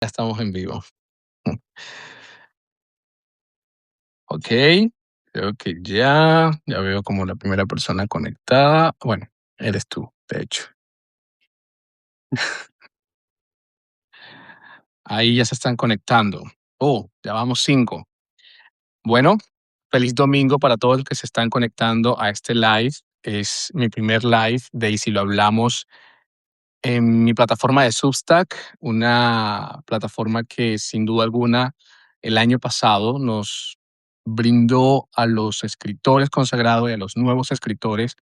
Ya estamos en vivo. Ok, creo que ya veo como la primera persona conectada. Bueno, eres tú, de hecho. Ahí ya se están conectando. Oh, ya vamos 5. Bueno, feliz domingo para todos los que se están conectando a este live. Es mi primer live de Y si lo hablamos en mi plataforma de Substack, una plataforma que sin duda alguna el año pasado nos brindó a los escritores consagrados y a los nuevos escritores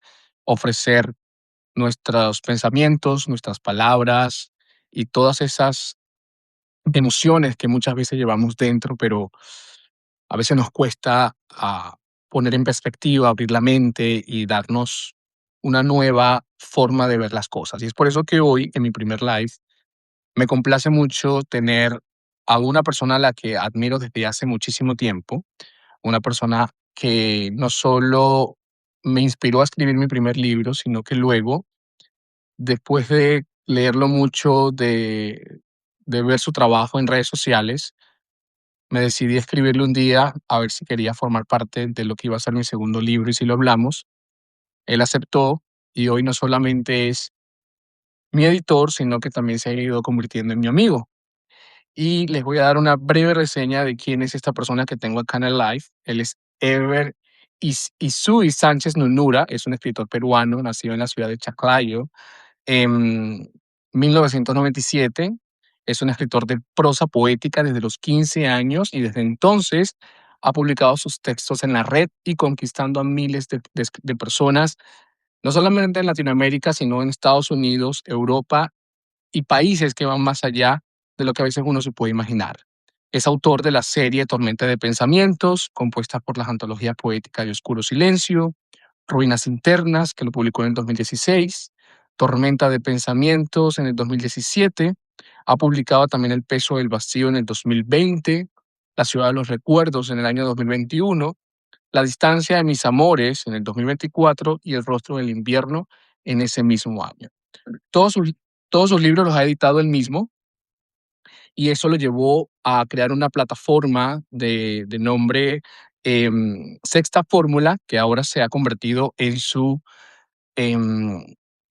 ofrecer nuestros pensamientos, nuestras palabras y todas esas emociones que muchas veces llevamos dentro, pero a veces nos cuesta poner en perspectiva, abrir la mente y darnos una nueva forma de ver las cosas. Y es por eso que hoy, en mi primer live, me complace mucho tener a una persona a la que admiro desde hace muchísimo tiempo, una persona que no solo me inspiró a escribir mi primer libro, sino que luego, después de leerlo mucho, de ver su trabajo en redes sociales, me decidí a escribirle un día a ver si quería formar parte de lo que iba a ser mi segundo libro y si lo hablamos. Él aceptó y hoy no solamente es mi editor, sino que también se ha ido convirtiendo en mi amigo. Y les voy a dar una breve reseña de quién es esta persona que tengo acá en el live. Él es Ever Isui Sánchez Nunura, es un escritor peruano, nacido en la ciudad de Chaclayo en 1997. Es un escritor de prosa poética desde los 15 años y desde entonces ha publicado sus textos en la red y conquistando a miles de personas, no solamente en Latinoamérica, sino en Estados Unidos, Europa y países que van más allá de lo que a veces uno se puede imaginar. Es autor de la serie Tormenta de Pensamientos, compuesta por las antologías poéticas de Oscuro Silencio, Ruinas Internas, que lo publicó en el 2016, Tormenta de Pensamientos en el 2017, ha publicado también El Peso del Vacío en el 2020, La Ciudad de los Recuerdos en el año 2021, La Distancia de Mis Amores en el 2024 y El Rostro del Invierno en ese mismo año. Todos sus, todos sus libros los ha editado él mismo y eso lo llevó a crear una plataforma de nombre Sexta Fórmula, que ahora se ha convertido em,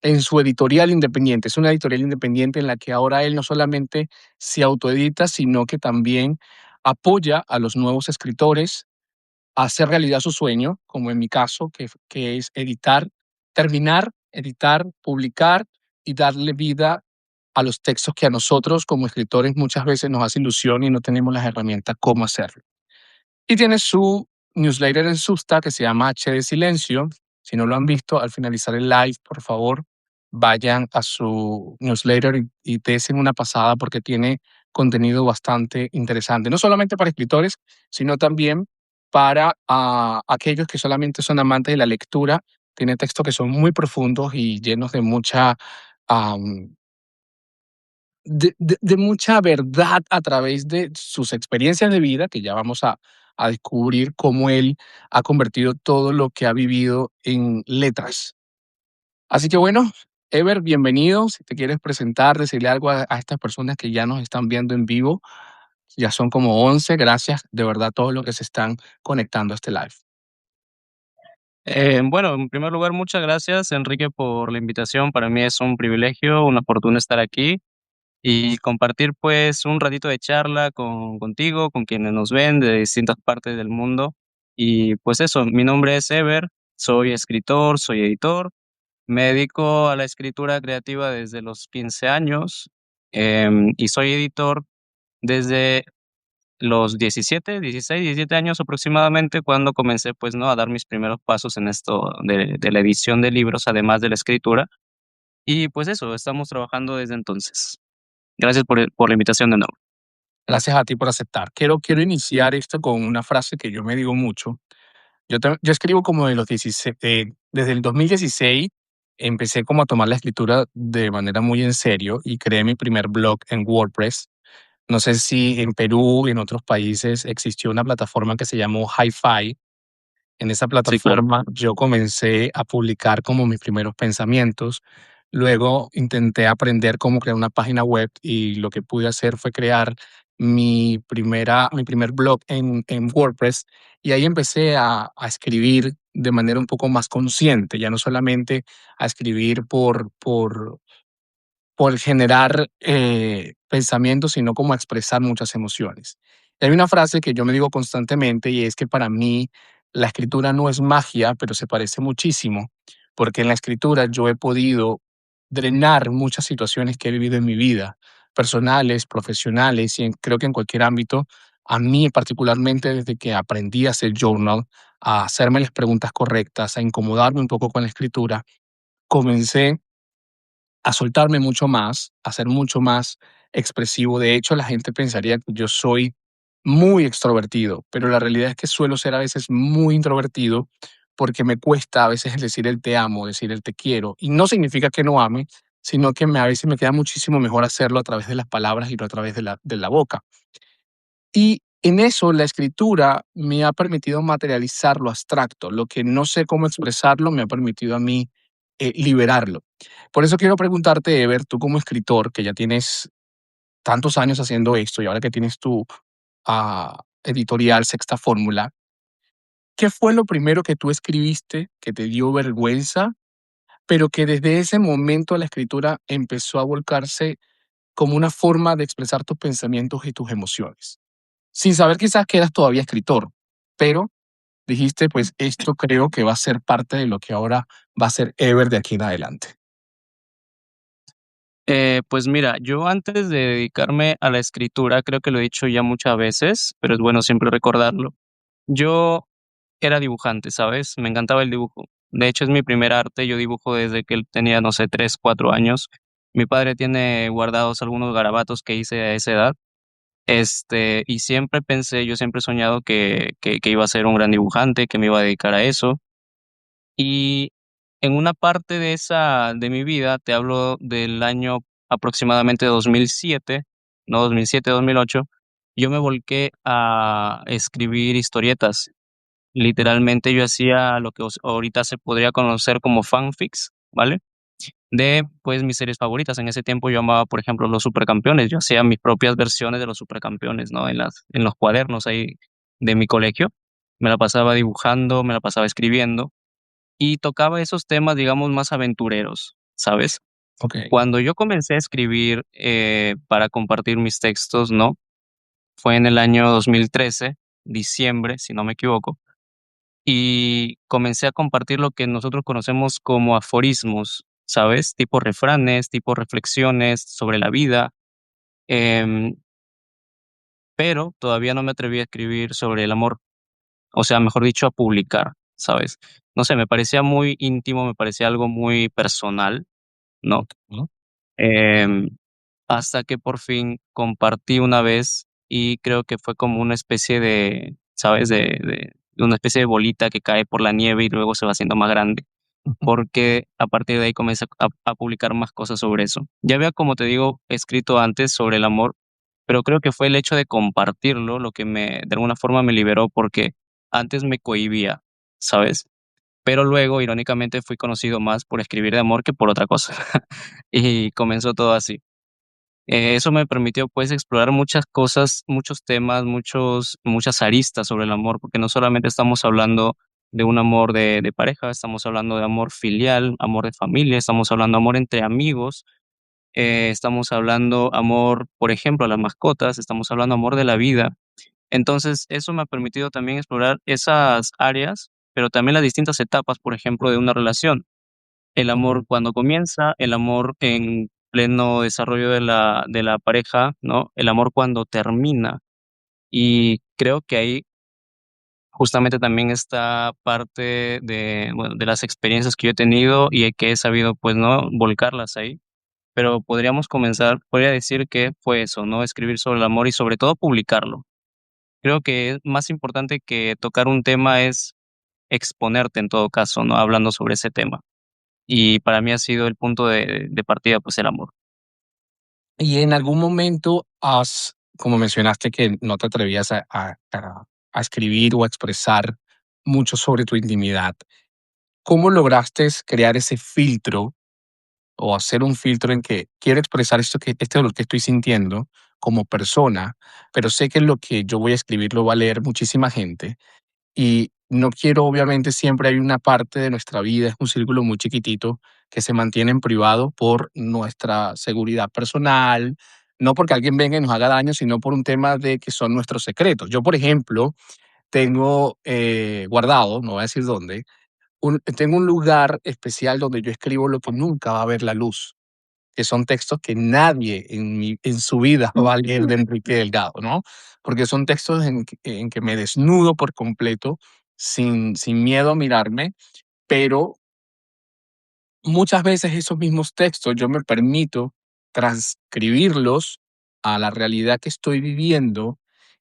en su editorial independiente. Es una editorial independiente en la que ahora él no solamente se autoedita, sino que también apoya a los nuevos escritores a hacer realidad su sueño, como en mi caso, que es editar, publicar y darle vida a los textos que a nosotros como escritores muchas veces nos hace ilusión y no tenemos las herramientas cómo hacerlo. Y tiene su newsletter en Substack que se llama H de Silencio. Si no lo han visto, al finalizar el live, por favor, vayan a su newsletter y desen una pasada porque tiene contenido bastante interesante, no solamente para escritores, sino también para aquellos que solamente son amantes de la lectura. Tiene textos que son muy profundos y llenos de mucha am, de mucha verdad a través de sus experiencias de vida, que ya vamos a descubrir cómo él ha convertido todo lo que ha vivido en letras. Así que bueno, Ever, bienvenido. Si te quieres presentar, decirle algo a estas personas que ya nos están viendo en vivo, ya son como 11. Gracias de verdad a todos los que se están conectando a este live. Bueno, en primer lugar, muchas gracias, Enrique, por la invitación. Para mí es un privilegio, una fortuna estar aquí y compartir, pues, un ratito de charla contigo, con quienes nos ven de distintas partes del mundo. Y pues eso, mi nombre es Ever, soy escritor, soy editor, me dedico a la escritura creativa desde los 15 años, y soy editor desde los 17 años aproximadamente, cuando comencé, pues, ¿no?, a dar mis primeros pasos en esto de la edición de libros, además de la escritura. Y, pues eso, estamos trabajando desde entonces. Gracias por la invitación de nuevo. Gracias a ti por aceptar. Quiero iniciar esto con una frase que yo me digo mucho. Yo escribo como de los 16, desde el 2016 empecé como a tomar la escritura de manera muy en serio y creé mi primer blog en WordPress. No sé si en Perú y en otros países existió una plataforma que se llamó Hi-Fi. En esa Sí, claro. plataforma yo comencé a publicar como mis primeros pensamientos. Luego intenté aprender cómo crear una página web y lo que pude hacer fue crear mi primer blog en WordPress y ahí empecé a escribir de manera un poco más consciente, ya no solamente a escribir por generar pensamientos, sino como a expresar muchas emociones. Y hay una frase que yo me digo constantemente y es que para mí la escritura no es magia, pero se parece muchísimo, porque en la escritura yo he podido drenar muchas situaciones que he vivido en mi vida, personales, profesionales y creo que en cualquier ámbito. A mí particularmente desde que aprendí a hacer journal, a hacerme las preguntas correctas, a incomodarme un poco con la escritura, comencé a soltarme mucho más, a ser mucho más expresivo. De hecho, la gente pensaría que yo soy muy extrovertido, pero la realidad es que suelo ser a veces muy introvertido porque me cuesta a veces el decir el te amo, decir el te quiero. Y no significa que no ame, sino que a veces me queda muchísimo mejor hacerlo a través de las palabras y no a través de la boca. Y en eso la escritura me ha permitido materializar lo abstracto, lo que no sé cómo expresarlo me ha permitido a mí liberarlo. Por eso quiero preguntarte, Ever, tú como escritor, que ya tienes tantos años haciendo esto y ahora que tienes tu editorial Sexta Fórmula, ¿qué fue lo primero que tú escribiste que te dio vergüenza, pero que desde ese momento la escritura empezó a volcarse como una forma de expresar tus pensamientos y tus emociones? Sin saber quizás que eras todavía escritor, pero dijiste, pues esto creo que va a ser parte de lo que ahora va a ser Ever de aquí en adelante. Pues mira, yo antes de dedicarme a la escritura, creo que lo he dicho ya muchas veces, pero es bueno siempre recordarlo. Yo era dibujante, ¿sabes? Me encantaba el dibujo. De hecho, es mi primer arte. Yo dibujo desde que él tenía, no sé, 3, 4 años. Mi padre tiene guardados algunos garabatos que hice a esa edad. Y siempre pensé, yo siempre he soñado que iba a ser un gran dibujante, que me iba a dedicar a eso. Y en una parte de mi vida, te hablo del año aproximadamente 2007, no 2007, 2008, yo me volqué a escribir historietas. Literalmente yo hacía lo que ahorita se podría conocer como fanfics, ¿vale? De pues mis series favoritas. En ese tiempo yo amaba, por ejemplo, los Supercampeones. Yo hacía mis propias versiones de los Supercampeones, ¿no? En los cuadernos ahí de mi colegio. Me la pasaba dibujando, me la pasaba escribiendo y tocaba esos temas, digamos, más aventureros, ¿sabes? Ok. Cuando yo comencé a escribir para compartir mis textos, ¿no? Fue en el año 2013, diciembre, si no me equivoco, y comencé a compartir lo que nosotros conocemos como aforismos, ¿sabes? Tipo refranes, tipo reflexiones sobre la vida, em, pero todavía no me atreví a escribir sobre el amor, o sea, mejor dicho, a publicar, ¿sabes? No sé, me parecía muy íntimo, me parecía algo muy personal, ¿no? ¿No? Em, Hasta que por fin compartí una vez y creo que fue como una especie de, ¿sabes? De una especie de bolita que cae por la nieve y luego se va haciendo más grande, Ujú. porque a partir de ahí comencé a publicar más cosas sobre eso. Ya había, como te digo, escrito antes sobre el amor, pero creo que fue el hecho de compartirlo lo que de alguna forma me liberó, porque antes me cohibía, ¿sabes? Pero luego, irónicamente, fui conocido más por escribir de amor que por otra cosa. Y comenzó todo así. Eso me permitió, pues, explorar muchas cosas, muchos temas, muchas aristas sobre el amor, porque no solamente estamos hablando de un amor de pareja, estamos hablando de amor filial, amor de familia, estamos hablando de amor entre amigos, estamos hablando amor, por ejemplo, a las mascotas, estamos hablando amor de la vida. Entonces, eso me ha permitido también explorar esas áreas, pero también las distintas etapas, por ejemplo, de una relación. El amor cuando comienza, el amor en pleno desarrollo de la pareja, ¿no? El amor cuando termina. Y creo que ahí justamente también está parte de, bueno, de las experiencias que yo he tenido y que he sabido, pues, ¿no? Volcarlas ahí. Pero podría decir que fue eso, ¿no? Escribir sobre el amor y sobre todo publicarlo. Creo que más importante que tocar un tema es exponerte en todo caso, ¿no? Hablando sobre ese tema. Y para mí ha sido el punto de partida, pues, el amor. Y en algún momento como mencionaste que no te atrevías a escribir o a expresar mucho sobre tu intimidad, ¿cómo lograste crear ese filtro o hacer un filtro en que quiero expresar esto es lo que estoy sintiendo como persona, pero sé que lo que yo voy a escribir lo va a leer muchísima gente y no quiero, obviamente, siempre hay una parte de nuestra vida, es un círculo muy chiquitito que se mantiene en privado por nuestra seguridad personal, no porque alguien venga y nos haga daño, sino por un tema de que son nuestros secretos. Yo, por ejemplo, tengo guardado, no voy a decir dónde, tengo un lugar especial donde yo escribo lo que nunca va a ver la luz, que son textos que nadie en su vida va a leer de Enrique Delgado, ¿no? Porque son textos en que me desnudo por completo, sin miedo a mirarme, pero muchas veces esos mismos textos yo me permito transcribirlos a la realidad que estoy viviendo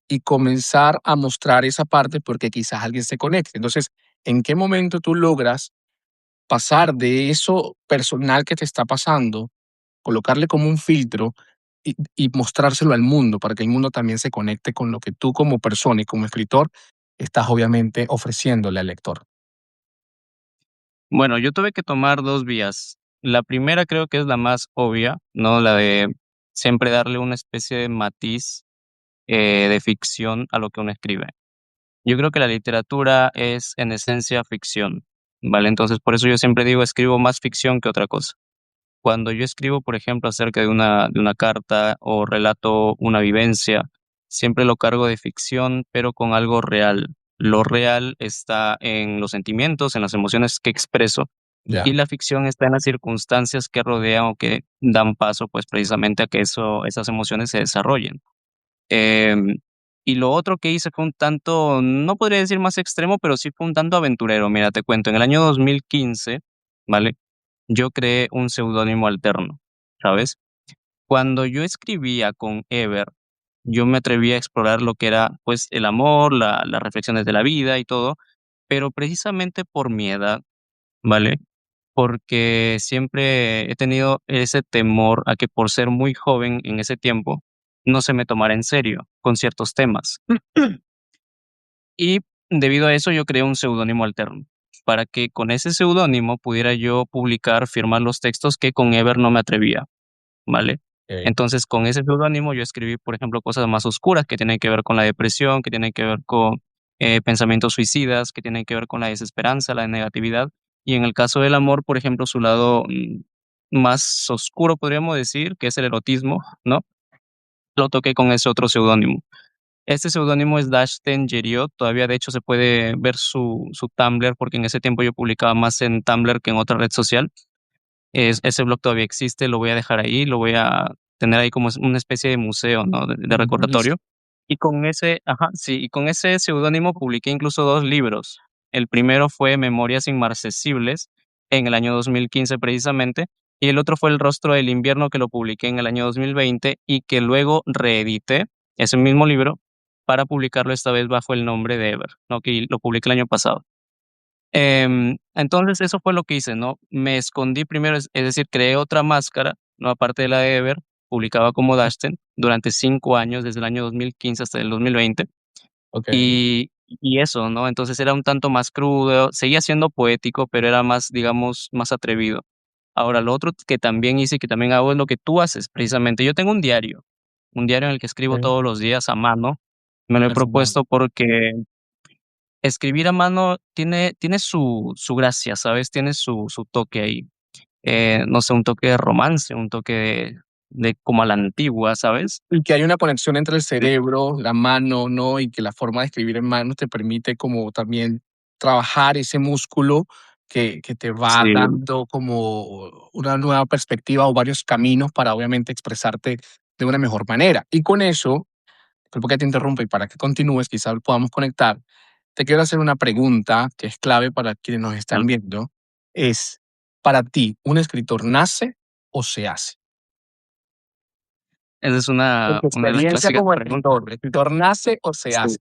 y comenzar a mostrar esa parte porque quizás alguien se conecte. Entonces, ¿en qué momento tú logras pasar de eso personal que te está pasando, colocarle como un filtro y mostrárselo al mundo para que el mundo también se conecte con lo que tú como persona y como escritor estás obviamente ofreciéndole al lector? Bueno, yo tuve que tomar 2 vías. La primera creo que es la más obvia, ¿no? La de siempre darle una especie de matiz, de ficción a lo que uno escribe. Yo creo que la literatura es en esencia ficción, ¿vale? Entonces, por eso yo siempre digo, escribo más ficción que otra cosa. Cuando yo escribo, por ejemplo, acerca de una carta o relato una vivencia, siempre lo cargo de ficción, pero con algo real. Lo real está en los sentimientos, en las emociones que expreso, y Ya, la ficción está en las circunstancias que rodean o que dan paso, pues, precisamente a que esas emociones se desarrollen. Em, y lo otro que hice fue un tanto, no podría decir más extremo, pero sí fue un tanto aventurero. Mira, te cuento, en el año 2015, ¿vale? Yo creé un seudónimo alterno, ¿sabes? Cuando yo escribía con Ever, yo me atreví a explorar lo que era, pues, el amor, las reflexiones de la vida y todo, pero precisamente por mi edad, ¿vale? Porque siempre he tenido ese temor a que por ser muy joven en ese tiempo, no se me tomara en serio con ciertos temas. Y debido a eso yo creé un seudónimo alterno, para que con ese seudónimo pudiera yo publicar, firmar los textos que con Ever no me atrevía, ¿vale? okey. Entonces, con ese seudónimo yo escribí, por ejemplo, cosas más oscuras que tienen que ver con la depresión, que tienen que ver con pensamientos suicidas, que tienen que ver con la desesperanza, la negatividad. Y en el caso del amor, por ejemplo, su lado más oscuro, podríamos decir, que es el erotismo, ¿no? Lo toqué con ese otro seudónimo. Este seudónimo es Dashten Jeriot, todavía de hecho se puede ver su Tumblr, porque en ese tiempo yo publicaba más en Tumblr que en otra red social. Ese blog todavía existe, lo voy a dejar ahí, lo voy a tener ahí como una especie de museo, ¿no? De recordatorio. Buenísimo. Y con ese, ajá, sí, y con ese seudónimo publiqué incluso 2 libros. El primero fue Memorias Inmarcesibles en el año 2015 precisamente, y el otro fue El Rostro del Invierno, que lo publiqué en el año 2020 y que luego reedité ese mismo libro para publicarlo esta vez bajo el nombre de Ever, ¿no? Que lo publiqué el año pasado. Entonces eso fue lo que hice, ¿no? Me escondí primero, es decir, creé otra máscara, ¿no? Aparte de la de Ever, publicaba como Dashten durante 5 años, desde el año 2015 hasta el 2020, Okey. y eso, ¿no? Entonces era un tanto más crudo, seguía siendo poético, pero era más, digamos, más atrevido. Ahora, lo otro que también hice y que también hago es lo que tú haces, precisamente. Yo tengo un diario en el que escribo Okey. todos los días a mano. Me lo he Personal. propuesto porque escribir a mano tiene su gracia, ¿sabes? Tiene su toque ahí. No sé, un toque de romance, un toque de como a la antigua, ¿sabes? Y que hay una conexión entre el cerebro, la mano, ¿no? Y que la forma de escribir en mano te permite como también trabajar ese músculo que te va Sí, dando como una nueva perspectiva o varios caminos para obviamente expresarte de una mejor manera. Y con eso, disculpa que te interrumpa y para que continúes, quizás podamos conectar, te quiero hacer una pregunta que es clave para quienes nos están claro. viendo. Es, para ti, ¿un escritor nace o se hace? Esa es En tu una de las experiencia clásicas como preguntas. escritor, ¿el escritor nace o se Sí. hace?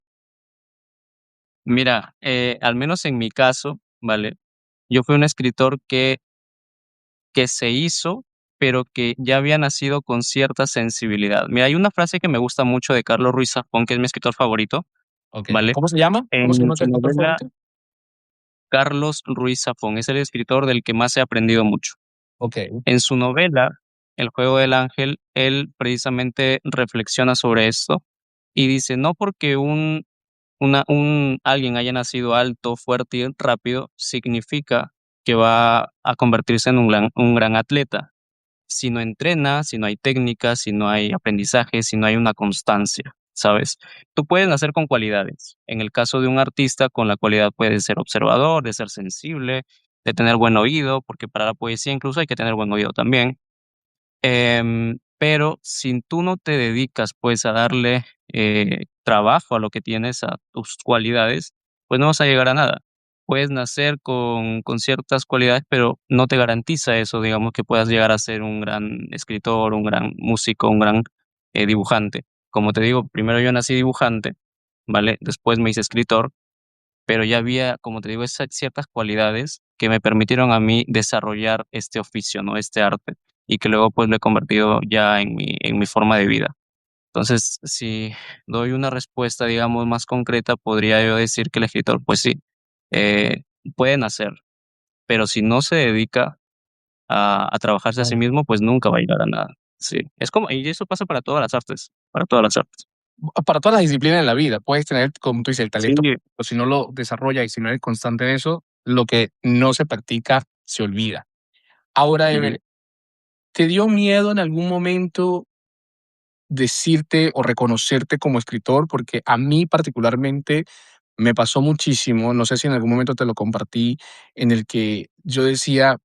Mira, al menos en mi caso, ¿vale? Yo fui un escritor que se hizo, pero que ya había nacido con cierta sensibilidad. Mira, hay una frase que me gusta mucho de Carlos Ruiz Zafón, que es mi escritor favorito, Okey. ¿vale? ¿Cómo se llama? ¿Cómo se En llama tu su escritor novela favorito? Carlos Ruiz Zafón, es el escritor del que más he aprendido mucho. okey, En su novela, El juego del ángel, él precisamente reflexiona sobre esto y dice, no porque un alguien haya nacido alto, fuerte y rápido, significa que va a convertirse en un gran atleta. Si no entrena, si no hay técnica, si no hay aprendizaje, si no hay una constancia, ¿sabes? Tú puedes nacer con cualidades. En el caso de un artista, con la cualidad puede ser observador, de ser sensible, de tener buen oído, porque para la poesía incluso hay que tener buen oído también. Pero si tú no te dedicas, pues, a darle, trabajo a lo que tienes, a tus cualidades, pues, no vas a llegar a nada. Puedes nacer con ciertas cualidades, pero no te garantiza eso, digamos, que puedas llegar a ser un gran escritor, un gran músico, un gran, dibujante. Como te digo, primero yo nací dibujante, ¿vale? Después me hice escritor, pero ya había, como te digo, esas ciertas cualidades que me permitieron a mí desarrollar este oficio, ¿no? Este arte, y que luego, pues, lo he convertido ya en mi forma de vida. Entonces, si doy una respuesta, digamos, más concreta, podría yo decir que el escritor, pues sí, eh, puede nacer, pero si no se dedica a trabajarse a sí claro. mismo, pues nunca va a llegar a nada. Sí, es como y eso pasa para todas las artes, para todas las artes. Para todas las disciplinas de la vida, puedes tener, como tú dices, el Sí, talento, pero si no lo desarrollas y si no eres constante en eso, lo que no se practica se olvida. Ahora, ujú. Ever, ¿te dio miedo en algún momento decirte o reconocerte como escritor? Porque a mí particularmente me pasó muchísimo, no sé si en algún momento te lo compartí, en el que yo decía,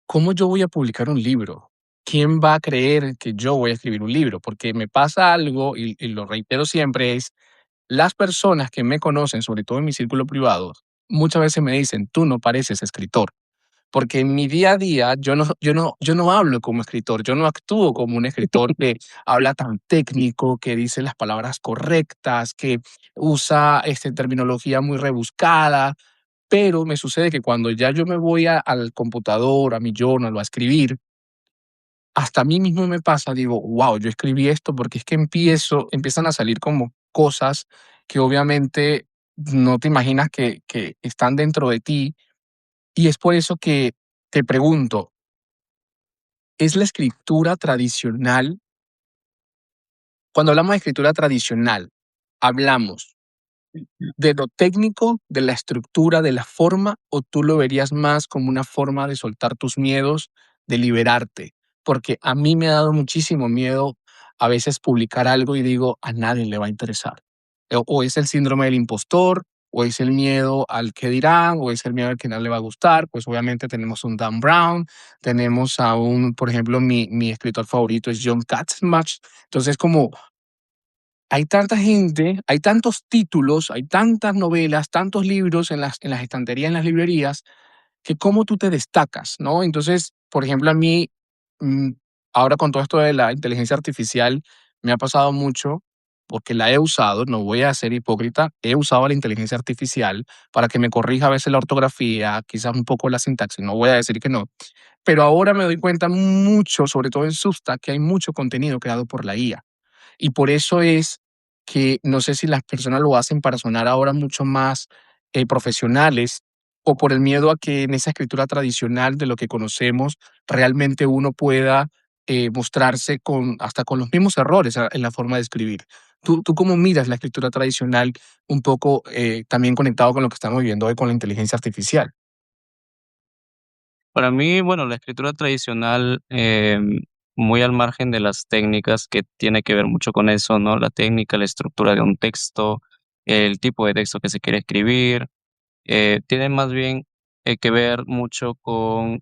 ¿cómo yo voy a publicar un libro? ¿Quién va a creer que yo voy a escribir un libro? Porque me pasa algo, y lo reitero siempre, es las personas que me conocen, sobre todo en mi círculo privado, muchas veces me dicen, tú no pareces escritor. Porque en mi día a día yo no hablo como escritor, yo no actúo como un escritor que habla tan técnico, que dice las palabras correctas, que usa, terminología muy rebuscada, pero me sucede que cuando ya yo me voy al computador, a mi journal o a escribir, hasta a mí mismo me pasa, digo, wow, yo escribí esto porque es que empiezan a salir como cosas que obviamente no te imaginas que están dentro de ti, y es por eso que te pregunto, ¿es la escritura tradicional? Cuando hablamos de escritura tradicional, ¿hablamos de lo técnico, de la estructura, de la forma, o tú lo verías más como una forma de soltar tus miedos, de liberarte? Porque a mí me ha dado muchísimo miedo a veces publicar algo y digo, a nadie le va a interesar. O es el síndrome del impostor, o es el miedo al que dirán, o es el miedo al que no le va a gustar. Pues obviamente tenemos un Dan Brown, tenemos a un, por ejemplo, mi escritor favorito es John Katzenbach. Entonces, como hay tanta gente, hay tantos títulos, hay tantas novelas, tantos libros en las estanterías, en las librerías, que cómo tú te destacas, ¿no? Entonces, por ejemplo, a mí, mm, ahora con todo esto de la inteligencia artificial, me ha pasado mucho, porque la he usado, no voy a ser hipócrita, he usado la inteligencia artificial para que me corrija a veces la ortografía, quizás un poco la sintaxis, no voy a decir que no, pero ahora me doy cuenta mucho, sobre todo en Substack, que hay mucho contenido creado por la IA. Y por eso es que no sé si las personas lo hacen para sonar ahora mucho más profesionales, o por el miedo a que en esa escritura tradicional de lo que conocemos realmente uno pueda mostrarse hasta con los mismos errores en la forma de escribir. ¿Tú cómo miras la escritura tradicional un poco también conectado con lo que estamos viviendo hoy con la inteligencia artificial? Para mí, bueno, la escritura tradicional, muy al margen de las técnicas, que tiene que ver mucho con eso, ¿no? La técnica, la estructura de un texto, el tipo de texto que se quiere escribir, tiene más bien que ver mucho con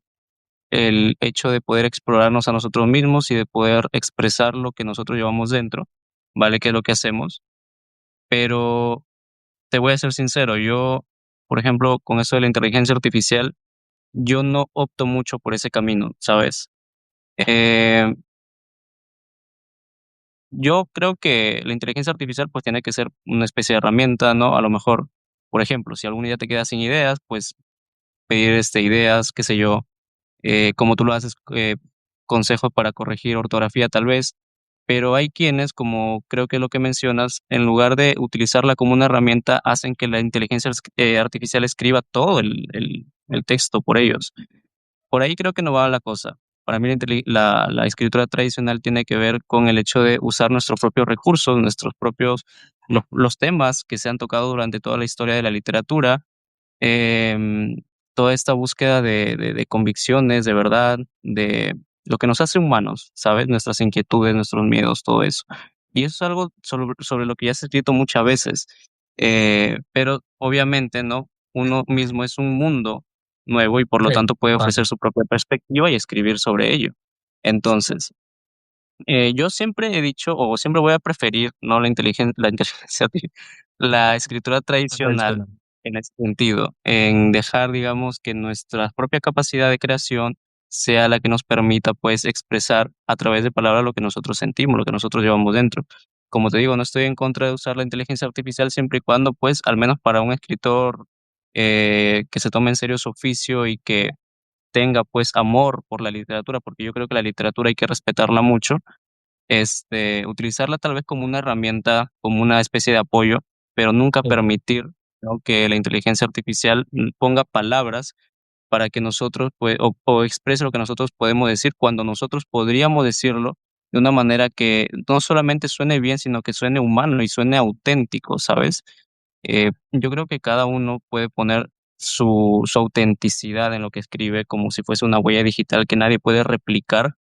el hecho de poder explorarnos a nosotros mismos y de poder expresar lo que nosotros llevamos dentro, ¿vale? Que es lo que hacemos. Pero te voy a ser sincero, yo, por ejemplo, con eso de la inteligencia artificial, yo no opto mucho por ese camino, ¿sabes? Eh, yo creo que la inteligencia artificial, pues, tiene que ser una especie de herramienta, ¿no? A lo mejor, por ejemplo, si algún día te quedas sin ideas, pues, pedir, ideas, qué sé yo, como tú lo haces, consejos para corregir ortografía, tal vez. Pero hay quienes, como creo que lo que mencionas, en lugar de utilizarla como una herramienta, hacen que la inteligencia artificial escriba todo el texto por ellos. por ahí creo que no va la cosa. Para mí la escritura tradicional tiene que ver con el hecho de usar nuestros propios recursos, nuestros propios, los temas que se han tocado durante toda la historia de la literatura, em, toda esta búsqueda de convicciones, de verdad, de lo que nos hace humanos, ¿sabes? Nuestras inquietudes, nuestros miedos, todo eso. Y eso es algo sobre lo que ya se ha escrito muchas veces. Pero obviamente, ¿no? Uno mismo es un mundo nuevo y por lo Sí, tanto puede total. ofrecer su propia perspectiva y escribir sobre ello. Entonces, yo siempre he dicho, o siempre voy a preferir, no la inteligencia la escritura tradicional Tradicional. en ese sentido, en dejar, digamos, que nuestra propia capacidad de creación sea la que nos permita, pues, expresar a través de palabras lo que nosotros sentimos, lo que nosotros llevamos dentro. Como te digo, no estoy en contra de usar la inteligencia artificial siempre y cuando, pues, al menos para un escritor que se tome en serio su oficio y que tenga, pues, amor por la literatura, porque yo creo que la literatura hay que respetarla mucho, utilizarla tal vez como una herramienta, como una especie de apoyo, pero nunca Sí. permitir, ¿no?, que la inteligencia artificial ponga palabras para que nosotros, pues, o exprese lo que nosotros podemos decir cuando nosotros podríamos decirlo de una manera que no solamente suene bien, sino que suene humano y suene auténtico, ¿sabes? Yo creo que cada uno puede poner su autenticidad en lo que escribe como si fuese una huella digital que nadie puede replicar,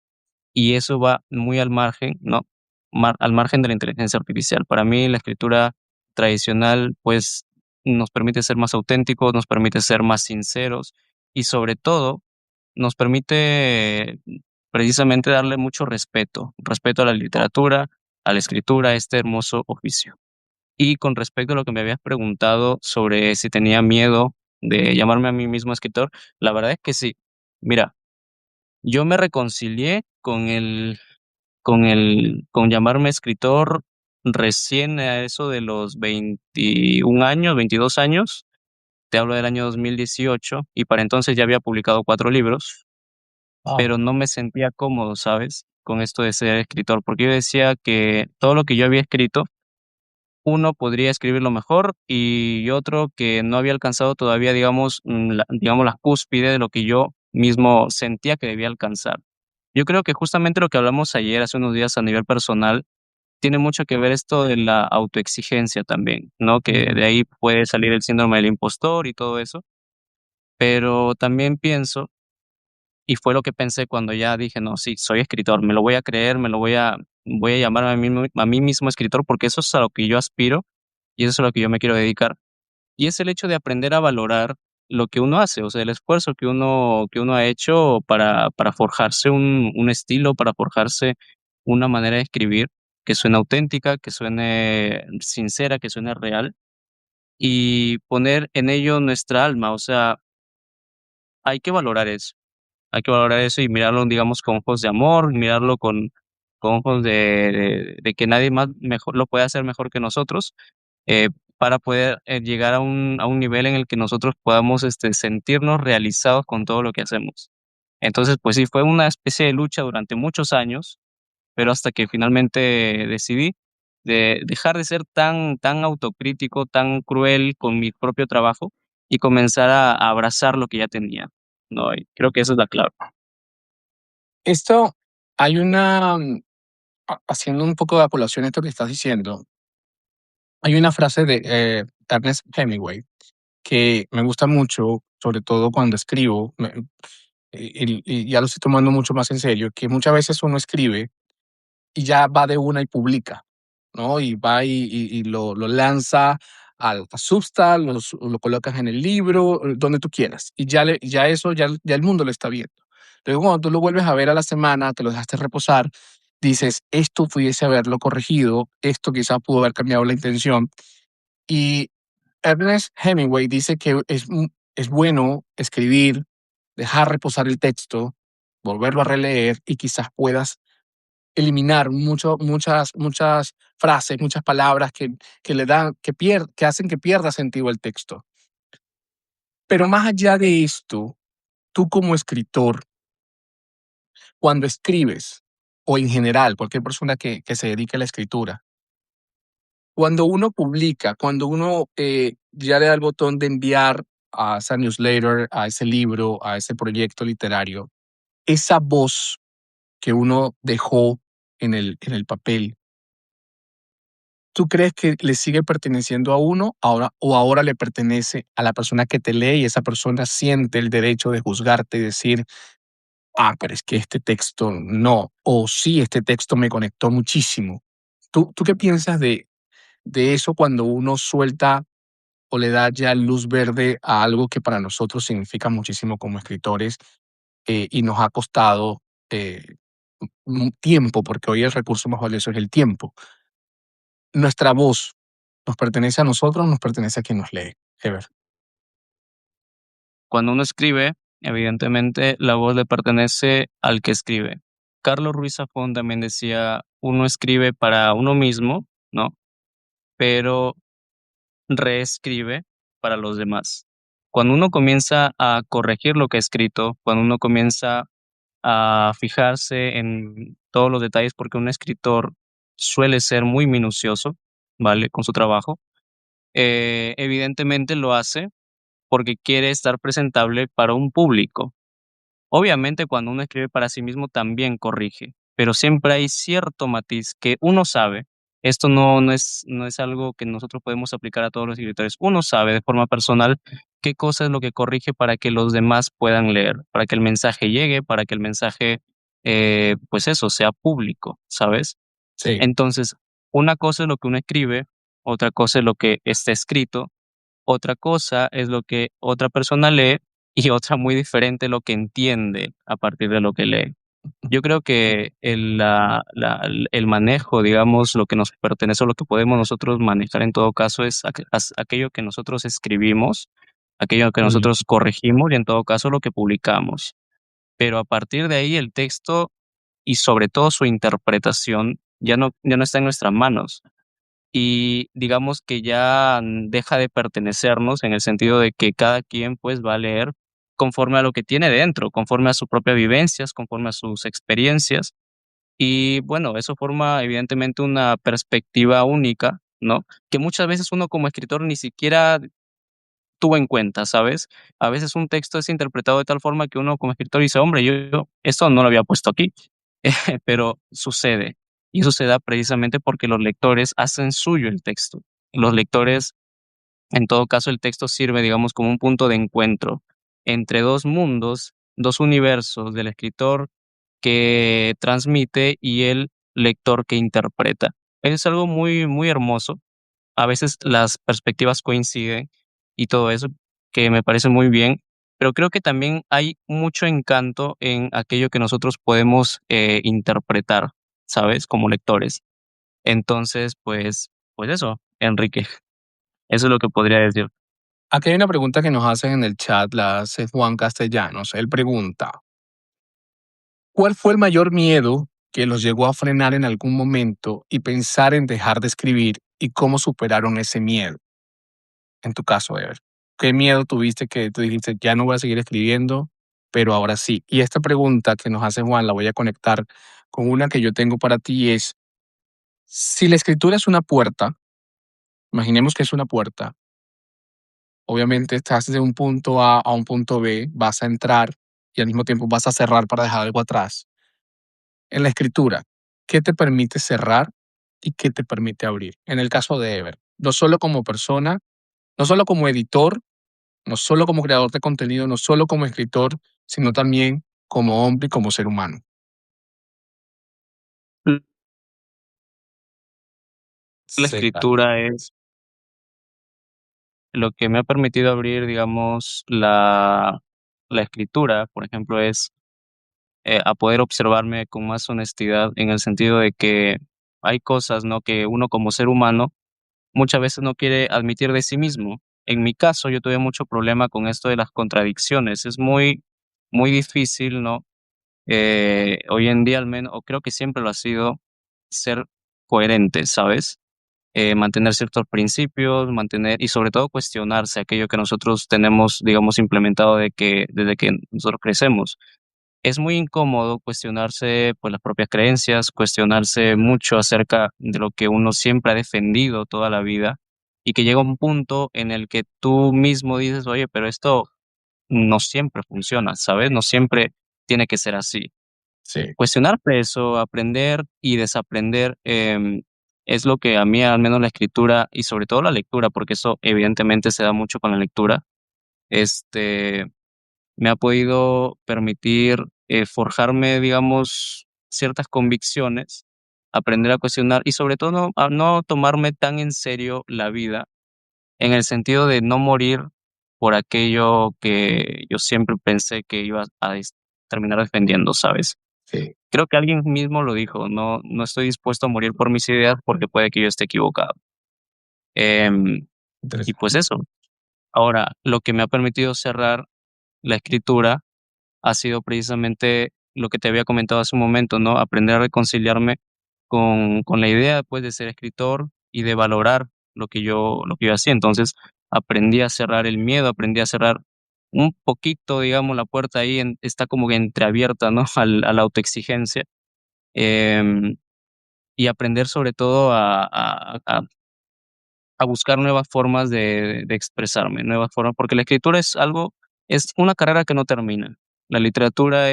y eso va muy al margen, ¿no? Al margen de la inteligencia artificial. Para mí, la escritura tradicional, pues, nos permite ser más auténticos, nos permite ser más sinceros y, sobre todo, nos permite precisamente darle mucho respeto, respeto a la literatura, a la escritura, a este hermoso oficio. Y con respecto a lo que me habías preguntado sobre si tenía miedo de llamarme a mí mismo escritor, la verdad es que sí. Mira, yo me reconcilié con llamarme escritor recién a eso de los 21 años, 22 años. Te hablo del año 2018, y para entonces ya había publicado 4 libros, Wow. pero no me sentía cómodo, ¿sabes? Con esto de ser escritor, porque yo decía que todo lo que yo había escrito, uno podría escribirlo mejor y otro que no había alcanzado todavía, digamos, la cúspide de lo que yo mismo sentía que debía alcanzar. Yo creo que justamente lo que hablamos ayer, hace unos días, a nivel personal, tiene mucho que ver esto de la autoexigencia también, ¿no? Que Mm. de ahí puede salir el síndrome del impostor y todo eso. Pero también pienso, y fue lo que pensé cuando ya dije: "No, sí, soy escritor, me lo voy a creer, voy a llamarme a mí mismo escritor", porque eso es a lo que yo aspiro y eso es a lo que yo me quiero dedicar. Y es el hecho de aprender a valorar lo que uno hace, o sea, el esfuerzo que uno ha hecho para forjarse un estilo, para forjarse una manera de escribir que suene auténtica, que suene sincera, que suene real, y poner en ello nuestra alma. O sea, hay que valorar eso. Hay que valorar eso y mirarlo, digamos, con ojos de amor, mirarlo con ojos de que nadie más mejor lo puede hacer mejor que nosotros, eh, para poder, llegar a un nivel en el que nosotros podamos, sentirnos realizados con todo lo que hacemos. Entonces, pues sí, fue una especie de lucha durante muchos años, pero hasta que finalmente decidí de dejar de ser tan autocrítico, tan cruel con mi propio trabajo y comenzar a abrazar lo que ya tenía, ¿no? Y creo que esa es la clave. Esto hay una, haciendo un poco de colación a esto que estás diciendo, hay una frase de Ernest Hemingway que me gusta mucho, sobre todo cuando escribo, y ya lo estoy tomando mucho más en serio, que muchas veces uno escribe y ya va de una y publica, ¿no? Y va y lo lanza a Substack, lo colocas en el libro, donde tú quieras. Y ya eso, ya el mundo lo está viendo. Luego, cuando tú lo vuelves a ver a la semana, te lo dejaste reposar, dices, esto pudiese haberlo corregido, esto quizás pudo haber cambiado la intención. Y Ernest Hemingway dice que es bueno escribir, dejar reposar el texto, volverlo a releer y quizás puedas eliminar muchas frases, muchas palabras que le dan, que hacen que pierda sentido el texto. Pero más allá de esto, tú como escritor, cuando escribes, o en general, cualquier persona que se dedique a la escritura, cuando uno publica, cuando uno ya le da el botón de enviar a esa newsletter, a ese libro, a ese proyecto literario, esa voz que uno dejó en el papel, ¿tú crees que le sigue perteneciendo a uno ahora o ahora le pertenece a la persona que te lee y esa persona siente el derecho de juzgarte y decir, ah, pero es que este texto no, o sí, este texto me conectó muchísimo? ¿Tú qué piensas de eso cuando uno suelta o le da ya luz verde a algo que para nosotros significa muchísimo como escritores y nos ha costado un tiempo, porque hoy el recurso más valioso es el tiempo? Nuestra voz, ¿nos pertenece a nosotros o nos pertenece a quien nos lee? Ever. Cuando uno escribe, evidentemente la voz le pertenece al que escribe. Carlos Ruiz Zafón también decía, uno escribe para uno mismo, ¿no? Pero reescribe para los demás. Cuando uno comienza a corregir lo que ha escrito, cuando uno comienza a fijarse en todos los detalles, porque un escritor suele ser muy minucioso, ¿vale? Con su trabajo, evidentemente lo hace porque quiere estar presentable para un público. Obviamente, cuando uno escribe para sí mismo también corrige, pero siempre hay cierto matiz que uno sabe. Esto no es algo que nosotros podemos aplicar a todos los escritores. Uno sabe de forma personal qué cosa es lo que corrige para que los demás puedan leer, para que el mensaje llegue, para que el mensaje, pues eso, sea público, ¿sabes? Sí. Entonces, una cosa es lo que uno escribe, otra cosa es lo que está escrito, otra cosa es lo que otra persona lee y otra muy diferente lo que entiende a partir de lo que lee. Yo creo que el manejo, digamos, lo que nos pertenece o lo que podemos nosotros manejar en todo caso es aquello que nosotros escribimos, aquello que Mm. nosotros corregimos y en todo caso lo que publicamos. Pero a partir de ahí el texto y sobre todo su interpretación ya no está en nuestras manos y digamos que ya deja de pertenecernos en el sentido de que cada quien pues va a leer conforme a lo que tiene dentro, conforme a sus propias vivencias, conforme a sus experiencias. Y bueno, eso forma evidentemente una perspectiva única, ¿no? Que muchas veces uno como escritor ni siquiera tuvo en cuenta, ¿sabes? A veces un texto es interpretado de tal forma que uno como escritor dice, hombre, yo esto no lo había puesto aquí, pero sucede. Y eso se da precisamente porque los lectores hacen suyo el texto. Los lectores, en todo caso, el texto sirve, digamos, como un punto de encuentro entre dos mundos, dos universos del escritor que transmite y el lector que interpreta. Es algo muy, muy hermoso. A veces las perspectivas coinciden y todo eso, que me parece muy bien, pero creo que también hay mucho encanto en aquello que nosotros podemos interpretar, ¿sabes? Como lectores. Entonces, pues eso, Enrique, eso es lo que podría decir. Aquí hay una pregunta que nos hacen en el chat, la hace Juan Castellanos. Él pregunta, ¿cuál fue el mayor miedo que los llegó a frenar en algún momento y pensar en dejar de escribir y cómo superaron ese miedo? En tu caso, Ever, ¿qué miedo tuviste que tú dijiste, ya no voy a seguir escribiendo, pero ahora sí? Y esta pregunta que nos hace Juan la voy a conectar con una que yo tengo para ti es, si la escritura es una puerta, imaginemos que es una puerta, obviamente estás de un punto A a un punto B, vas a entrar y al mismo tiempo vas a cerrar para dejar algo atrás. En la escritura, ¿qué te permite cerrar y qué te permite abrir? En el caso de Ever, no solo como persona, no solo como editor, no solo como creador de contenido, no solo como escritor, sino también como hombre y como ser humano. La Sí, claro. escritura es lo que me ha permitido abrir, digamos, la escritura, por ejemplo, es a poder observarme con más honestidad en el sentido de que hay cosas, ¿no? Que uno como ser humano muchas veces no quiere admitir de sí mismo. En mi caso, yo tuve mucho problema con esto de las contradicciones. Es muy, muy difícil, ¿no? Hoy en día al menos, o creo que siempre lo ha sido, ser coherente, ¿sabes? Mantener ciertos principios, mantener y sobre todo cuestionarse aquello que nosotros tenemos, digamos, implementado desde que nosotros crecemos. Es muy incómodo cuestionarse pues las propias creencias, cuestionarse mucho acerca de lo que uno siempre ha defendido toda la vida y que llega un punto en el que tú mismo dices, oye, pero esto no siempre funciona, ¿sabes? No siempre tiene que ser así. Sí, Cuestionarte eso, aprender y desaprender, es lo que a mí, al menos la escritura y sobre todo la lectura, porque eso evidentemente se da mucho con la lectura, este, me ha podido permitir forjarme, digamos, ciertas convicciones, aprender a cuestionar y sobre todo a no tomarme tan en serio la vida, en el sentido de no morir por aquello que yo siempre pensé que iba a terminar defendiendo, ¿sabes? sí, Creo que alguien mismo lo dijo, no estoy dispuesto a morir por mis ideas porque puede que yo esté equivocado. Em, y pues interesante. eso. Ahora, lo que me ha permitido cerrar la escritura ha sido precisamente lo que te había comentado hace un momento, ¿no? Aprender a reconciliarme con la idea, pues, de ser escritor y de valorar lo que yo hacía. Entonces, aprendí a cerrar el miedo, aprendí a cerrar un poquito, digamos, la puerta ahí está como que entreabierta, ¿no? A la autoexigencia. Em, y aprender sobre todo a buscar nuevas formas de expresarme, nuevas formas, porque la escritura es una carrera que no termina. La literatura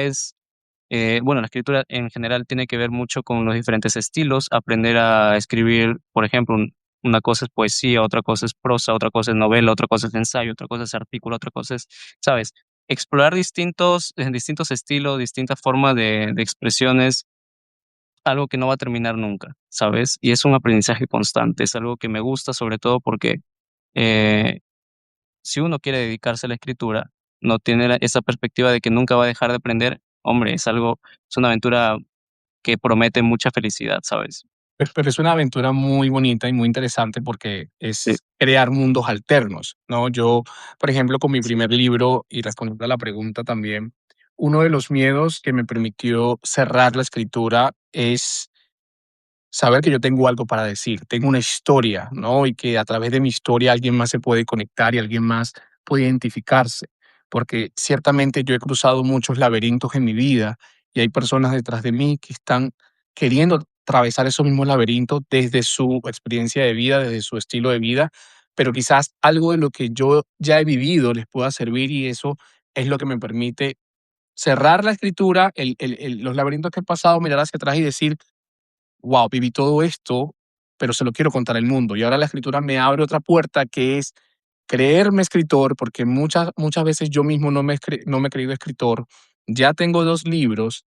bueno, la escritura en general tiene que ver mucho con los diferentes estilos, aprender a escribir, por ejemplo, una cosa es poesía, otra cosa es prosa, otra cosa es novela, otra cosa es ensayo, otra cosa es artículo, otra cosa es, ¿sabes? Explorar distintos estilos, distintas formas de expresiones, algo que no va a terminar nunca, ¿sabes? Y es un aprendizaje constante, es algo que me gusta sobre todo porque eh, si uno quiere dedicarse a la escritura, no tiene esa perspectiva de que nunca va a dejar de aprender, hombre, es una aventura que promete mucha felicidad, ¿sabes? Pero es una aventura muy bonita y muy interesante porque Sí, es crear mundos alternos, ¿no? Yo, por ejemplo, con mi primer libro, y respondiendo a la pregunta también, uno de los miedos que me permitió cerrar la escritura es saber que yo tengo algo para decir, tengo una historia, ¿no? Y que a través de mi historia alguien más se puede conectar y alguien más puede identificarse, porque ciertamente yo he cruzado muchos laberintos en mi vida y hay personas detrás de mí que están queriendo atravesar esos mismos laberintos desde su experiencia de vida, desde su estilo de vida, pero quizás algo de lo que yo ya he vivido les pueda servir y eso es lo que me permite cerrar la escritura, los laberintos que he pasado, mirar hacia atrás y decir, wow, viví todo esto, pero se lo quiero contar al mundo. Y ahora la escritura me abre otra puerta que es creerme escritor, porque muchas veces yo mismo no me he creído escritor. Ya tengo 2 libros.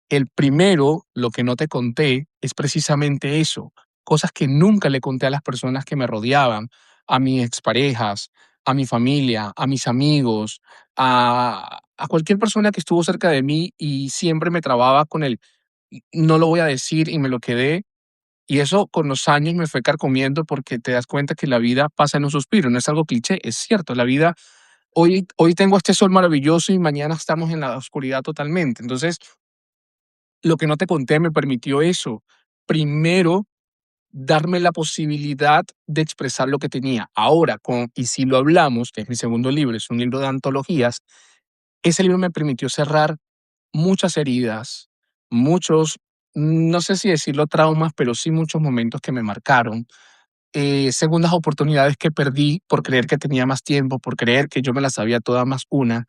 El primero, lo que no te conté, es precisamente eso, cosas que nunca le conté a las personas que me rodeaban, a mis exparejas, a mi familia, a mis amigos, a cualquier persona que estuvo cerca de mí y siempre me trababa con el no lo voy a decir y me lo quedé. Y eso con los años me fue carcomiendo porque te das cuenta que la vida pasa en un suspiro, no es algo cliché, es cierto, la vida, hoy tengo este sol maravilloso y mañana estamos en la oscuridad totalmente. Entonces, lo que no te conté me permitió eso. Primero, darme la posibilidad de expresar lo que tenía. Ahora, Y si lo hablamos, que es mi segundo libro, es un libro de antologías, ese libro me permitió cerrar muchas heridas, muchos, no sé si decirlo traumas, pero sí muchos momentos que me marcaron, segundas oportunidades que perdí por creer que tenía más tiempo, por creer que yo me las sabía todas más una.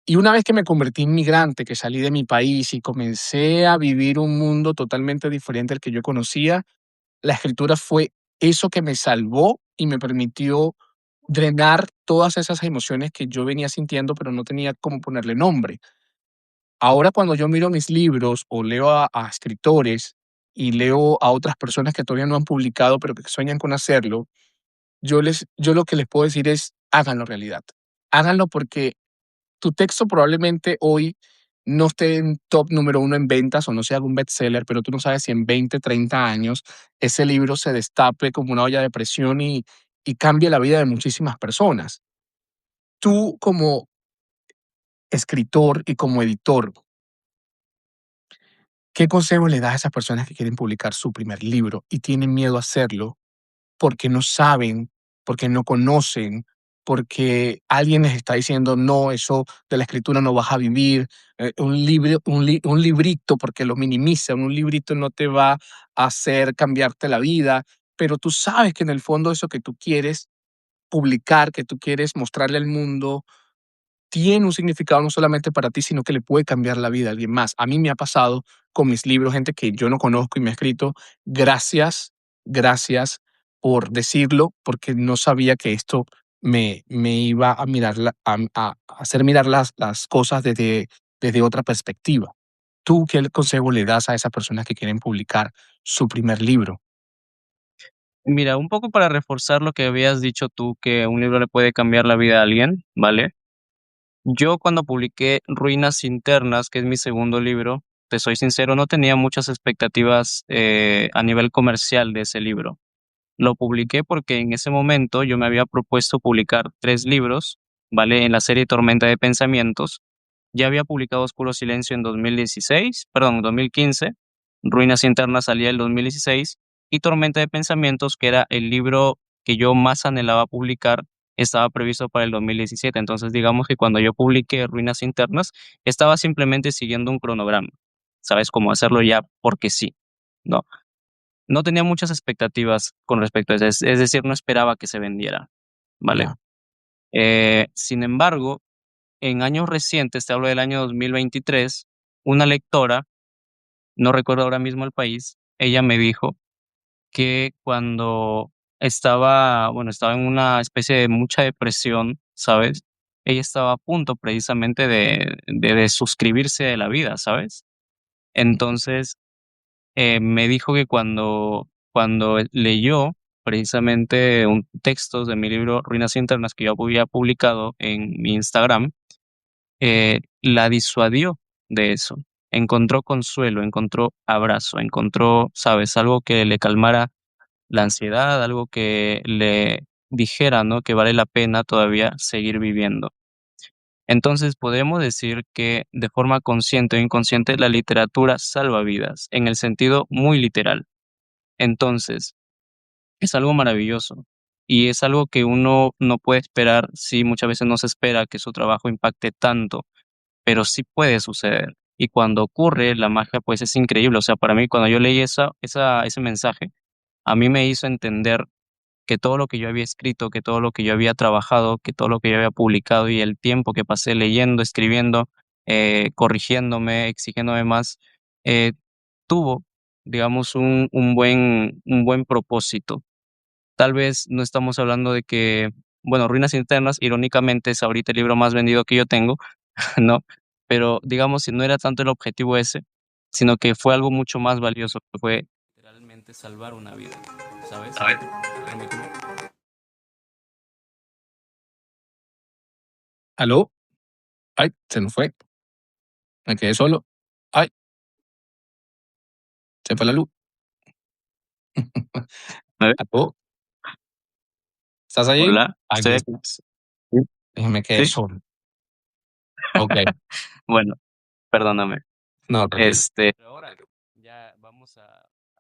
Y una vez que me convertí en migrante, que salí de mi país y comencé a vivir un mundo totalmente diferente al que yo conocía, la escritura fue eso que me salvó y me permitió drenar todas esas emociones que yo venía sintiendo, pero no tenía cómo ponerle nombre. Ahora cuando yo miro mis libros o leo a escritores y leo a otras personas que todavía no han publicado, pero que sueñan con hacerlo, yo lo que les puedo decir es háganlo realidad. Háganlo porque tu texto probablemente hoy no esté en top número 1 en ventas o no sea un bestseller, pero tú no sabes si en 20, 30 años ese libro se destape como una olla de presión y cambie la vida de muchísimas personas. Tú como escritor y como editor, ¿qué consejo le das a esas personas que quieren publicar su primer libro y tienen miedo a hacerlo porque no saben, porque no conocen, porque alguien les está diciendo, no, eso de la escritura no vas a vivir, un librito, porque lo minimizan, un librito no te va a hacer cambiarte la vida? pero tú sabes que en el fondo eso que tú quieres publicar, que tú quieres mostrarle al mundo, tiene un significado no solamente para ti, sino que le puede cambiar la vida a alguien más. A mí me ha pasado con mis libros, gente que yo no conozco y me ha escrito, gracias, gracias por decirlo, porque no sabía que esto me iba a mirar, a hacer mirar las cosas desde otra perspectiva. ¿Tú qué consejo le das a esas personas que quieren publicar su primer libro? Mira, un poco para reforzar lo que habías dicho tú, que un libro le puede cambiar la vida a alguien, ¿vale? Yo cuando publiqué Ruinas Internas, que es mi segundo libro, te soy sincero, no tenía muchas expectativas a nivel comercial de ese libro. Lo publiqué porque en ese momento yo me había propuesto publicar 3 libros, ¿vale? En la serie Tormenta de Pensamientos. Ya había publicado Oscuro Silencio en 2016, perdón, 2015. Ruinas Internas salía el 2016 y Tormenta de Pensamientos, que era el libro que yo más anhelaba publicar, estaba previsto para el 2017. Entonces, digamos que cuando yo publiqué Ruinas Internas, estaba simplemente siguiendo un cronograma, ¿sabes? Cómo hacerlo ya porque sí, ¿no? No tenía muchas expectativas con respecto a eso, es decir, no esperaba que se vendiera, ¿vale? Ya, Sin embargo, en años recientes, te hablo del año 2023, una lectora, no recuerdo ahora mismo el país, ella me dijo que cuando estaba, bueno, estaba en una especie de mucha depresión, ¿sabes? Ella estaba a punto precisamente de suscribirse de la vida, ¿sabes? Entonces, me dijo que cuando leyó precisamente un textos de mi libro Ruinas Internas que yo había publicado en mi Instagram, la disuadió de eso. Encontró consuelo, encontró abrazo, encontró, ¿sabes? Algo que le calmara la ansiedad, algo que le dijera, ¿no? Que vale la pena todavía seguir viviendo. Entonces, podemos decir que de forma consciente o inconsciente la literatura salva vidas, en el sentido muy literal. Entonces, es algo maravilloso y es algo que uno no puede esperar, sí, muchas veces no se espera que su trabajo impacte tanto, pero sí puede suceder. Y cuando ocurre, la magia, pues, es increíble. O sea, para mí, cuando yo leí ese mensaje, a mí me hizo entender que todo lo que yo había escrito, que todo lo que yo había trabajado, que todo lo que yo había publicado y el tiempo que pasé leyendo, escribiendo, corrigiéndome, exigiéndome más, eh, tuvo, digamos, un buen propósito. Tal vez no estamos hablando de que, bueno, Ruinas Internas, irónicamente, es ahorita el libro más vendido que yo tengo, ¿no? Pero digamos, si no era tanto el objetivo ese, sino que fue algo mucho más valioso, que fue literalmente salvar una vida, ¿sabes? Permíteme. ¿aló? Ay, se nos fue, me quedé solo. Ay, se fue la luz. A ver, ¿Aló? ¿Estás allí? hola, Aquí estoy aquí. estás. Sí, Me quedé sí. solo. Okey. Bueno, perdóname. No, tranquilo. Pero ahora ya vamos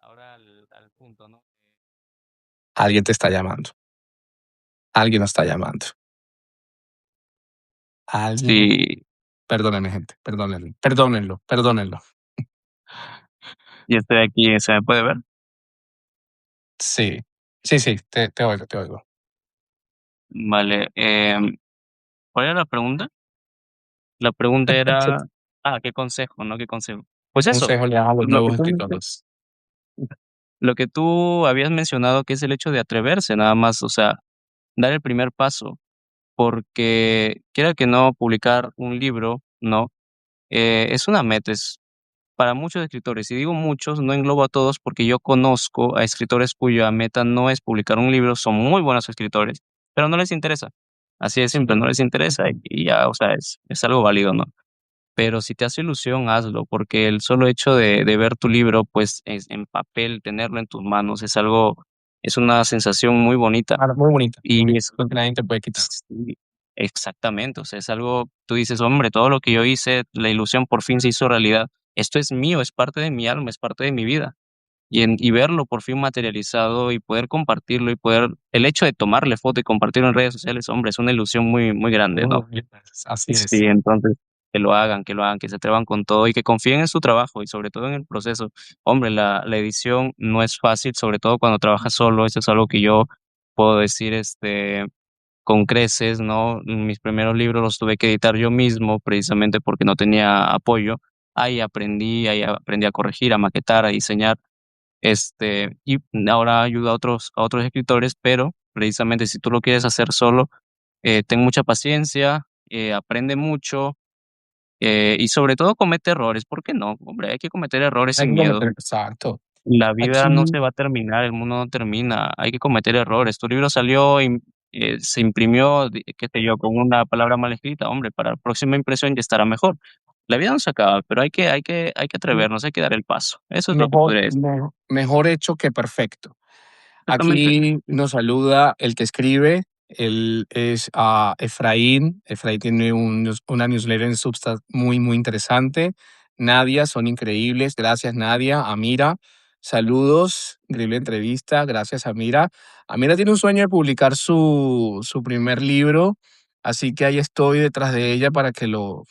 ahora al punto, ¿no? Alguien te está llamando. Alguien nos está llamando. Alguien. Sí, Perdónenme, gente. Perdónenlo. Perdónenlo. Perdónenlo. ya estoy aquí, ¿se me puede ver? Sí. Sí, sí, te oigo, te oigo. Vale, ¿cuál era la pregunta? La pregunta ¿Qué era, ¿qué consejo, no? ¿Qué consejo? Pues eso, consejo le das a los lo que nuevos tú dices, escritores? lo que tú habías mencionado, que es el hecho de atreverse nada más, o sea, dar el primer paso, porque quiera que no, publicar un libro, ¿no? Es una meta, es para muchos escritores, y digo muchos, no englobo a todos porque yo conozco a escritores cuya meta no es publicar un libro, son muy buenos escritores, pero no les interesa. Así de simple, no les interesa y ya, o sea, es algo válido, ¿no? Pero si te hace ilusión, hazlo, porque el solo hecho de ver tu libro, pues, en papel, tenerlo en tus manos, es una sensación muy bonita. Claro, muy bonito, muy Y bonito. es Lo que nadie te puede quitar. sí, exactamente, o sea, es algo, tú dices: "Hombre, todo lo que yo hice, la ilusión por fin se hizo realidad. Esto es mío, es parte de mi alma, es parte de mi vida". Y verlo por fin materializado y poder compartirlo y poder el hecho de tomarle foto y compartirlo en redes sociales, hombre, es una ilusión muy muy grande, Muy ¿no? bonito. Así es. Sí, entonces que lo hagan, que se atrevan con todo y que confíen en su trabajo y sobre todo en el proceso. Hombre, la edición no es fácil, sobre todo cuando trabajas solo. Eso es algo que yo puedo decir, con creces, ¿no? Mis primeros libros los tuve que editar yo mismo, precisamente porque no tenía apoyo. Ahí aprendí a corregir, a maquetar, a diseñar, y ahora ayudo a otros escritores, pero precisamente si tú lo quieres hacer solo, ten mucha paciencia, aprende mucho, y sobre todo comete errores. ¿Por qué no? Hombre, hay que cometer errores Hay sin que miedo. cometer, exacto. La vida no Aquí, se va a terminar, el mundo no termina, hay que cometer errores. Tu libro salió y se imprimió, qué sé yo, con una palabra mal escrita, hombre, para la próxima impresión ya estará mejor. La vida no se acaba, pero hay que atrevernos, hay que dar el paso. Eso es lo que mejor, podría decir. mejor hecho que perfecto. Exactamente. Aquí nos saluda el que escribe, él es Efraín. Efraín tiene una newsletter en Substack muy, muy interesante. Nadia, son increíbles. Gracias, Nadia. Amira, saludos. Increíble entrevista. Gracias, Amira. Amira tiene un sueño de publicar su primer libro, así que ahí estoy detrás de ella para que lo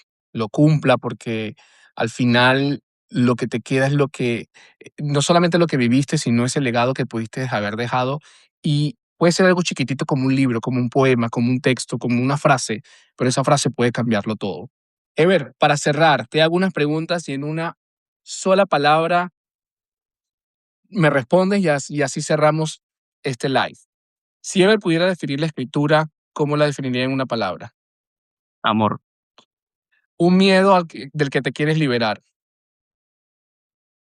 cumpla, porque al final lo que te queda es lo que no solamente lo que viviste, sino ese legado que pudiste haber dejado. Y puede ser algo chiquitito como un libro, como un poema, como un texto, como una frase, pero esa frase puede cambiarlo todo. Ever, para cerrar, te hago unas preguntas y en una sola palabra me respondes y así cerramos este live. Si Ever pudiera definir la escritura, ¿cómo la definiría en una palabra? Amor, Un miedo del que te quieres liberar.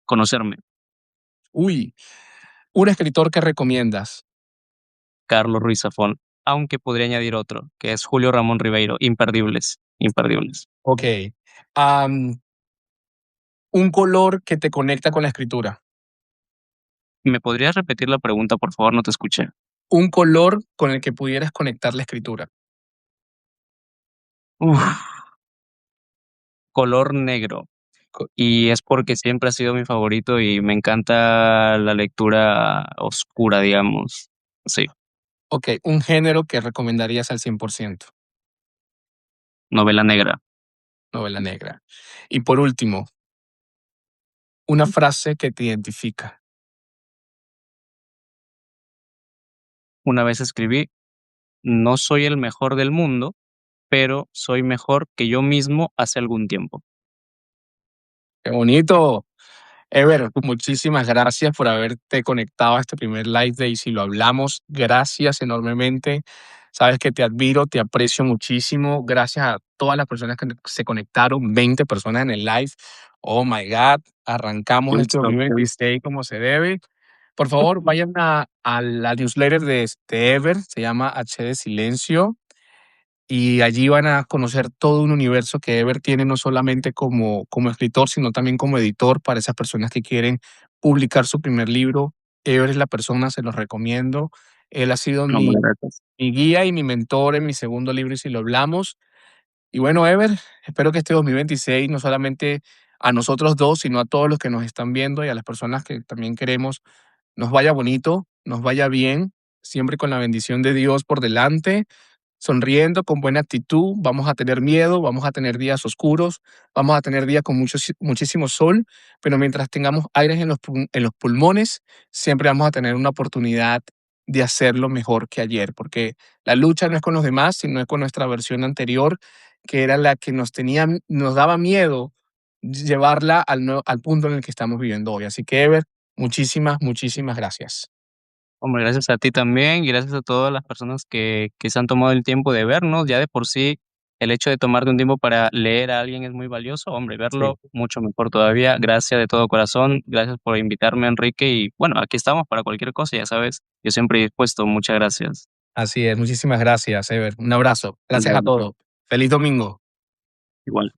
conocerme. Uy, un escritor que recomiendas. Carlos Ruiz Zafón, aunque podría añadir otro, que es Julio Ramón Ribeiro, imperdibles, imperdibles. Ok. Am, un color que te conecta con la escritura. ¿Me podrías repetir la pregunta, por favor? No te escuché. Un color con el que pudieras conectar la escritura. Uf, color negro. Co- Y es porque siempre ha sido mi favorito y me encanta la lectura oscura, digamos. Sí, Ok, un género que recomendarías al 100%. novela negra. Novela negra. Y por último, una frase que te identifica. Una vez escribí, no soy el mejor del mundo, pero soy mejor que yo mismo hace algún tiempo. ¡Qué bonito! Ever, muchísimas gracias por haberte conectado a este primer live de Y si lo hablamos. Gracias enormemente. Sabes que te admiro, te aprecio muchísimo. Gracias a todas las personas que se conectaron, 20 personas en el live. Oh my God, arrancamos este Listo. 2026 como se debe. Por favor, vayan a la newsletter de Ever, se llama H de Silencio. Y allí van a conocer todo un universo que Ever tiene no solamente como escritor, sino también como editor para esas personas que quieren publicar su primer libro. Ever es la persona, se los recomiendo. Él ha sido No, hombre, gracias. mi guía y mi mentor en mi segundo libro, Y si lo hablamos. Y bueno, Ever, espero que este 2026 no solamente a nosotros dos, sino a todos los que nos están viendo y a las personas que también queremos, nos vaya bonito, nos vaya bien, siempre con la bendición de Dios por delante, sonriendo, con buena actitud. Vamos a tener miedo, vamos a tener días oscuros, vamos a tener días con muchísimo sol, pero mientras tengamos aires en los pulmones, siempre vamos a tener una oportunidad de hacerlo mejor que ayer, porque la lucha no es con los demás, sino es con nuestra versión anterior, que era la que nos daba miedo llevarla al punto en el que estamos viviendo hoy. Así que, Ever, muchísimas, muchísimas gracias. Hombre, gracias a ti también y gracias a todas las personas que se han tomado el tiempo de vernos. Ya de por sí, el hecho de tomarte un tiempo para leer a alguien es muy valioso. Hombre, Sí. verlo mucho mejor todavía. Gracias de todo corazón. Gracias por invitarme, Enrique. Y bueno, aquí estamos para cualquier cosa, ya sabes. Yo siempre dispuesto. Muchas gracias. Así es, muchísimas gracias, Ever. Un abrazo. Hasta Gracias a luego. todos. Feliz domingo. Igual.